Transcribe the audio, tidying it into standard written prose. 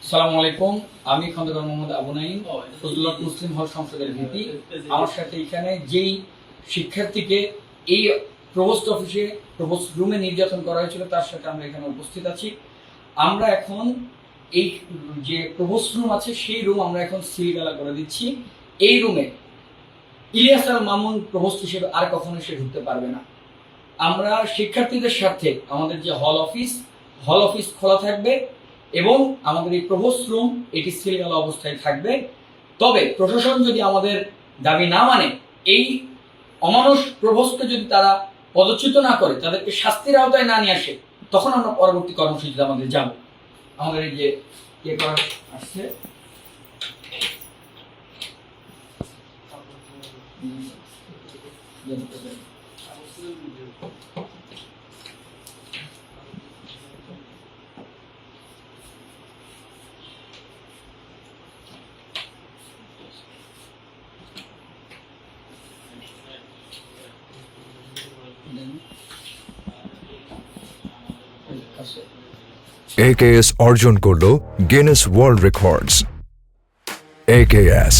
আসসালামু আলাইকুম। আমি খন্দকার মোহাম্মদ আবু নাঈম, ফজলুল্লাহ মুসলিম হল সংসদের ভিপি। আমার সাথে এখানে যেই শিক্ষার্থীকে এই প্রভোস্ট অফিসে প্রভোস্ট রুমে নির্যাতন করা হয়েছিল তার সাথে আমরা এখানে উপস্থিত আছি। আমরা এখন এই যে প্রভোস্ট রুম আছে সেই রুম আমরা এখন সিলগালা করে দিচ্ছি। এই রুমে ইলিয়াস আল মামুন প্রভোস্ট হিসেবে আর কখনো সে ঢুকতে পারবে না। আমরা শিক্ষার্থীদের স্বার্থে আমাদের যে হল অফিস খোলা থাকবে এবং আমাদের এই প্রভোস্ট রুম এটি সিলগালা অবস্থায় থাকবে। তবে প্রশাসন যদি আমাদের দাবি না মানে, এই অমানুষ প্রভোস্টকে যদি তারা পদচ্যুত না করে, তাদেরকে শাস্তির আওতায় না নিয়ে আসে, তখন আমরা পরবর্তী কর্মসূচিতে আমাদের যাব। আমাদের এই যে করা আসছে AKS অর্জন করলো গিনেস ওয়ার্ল্ড রেকর্ডস। AKS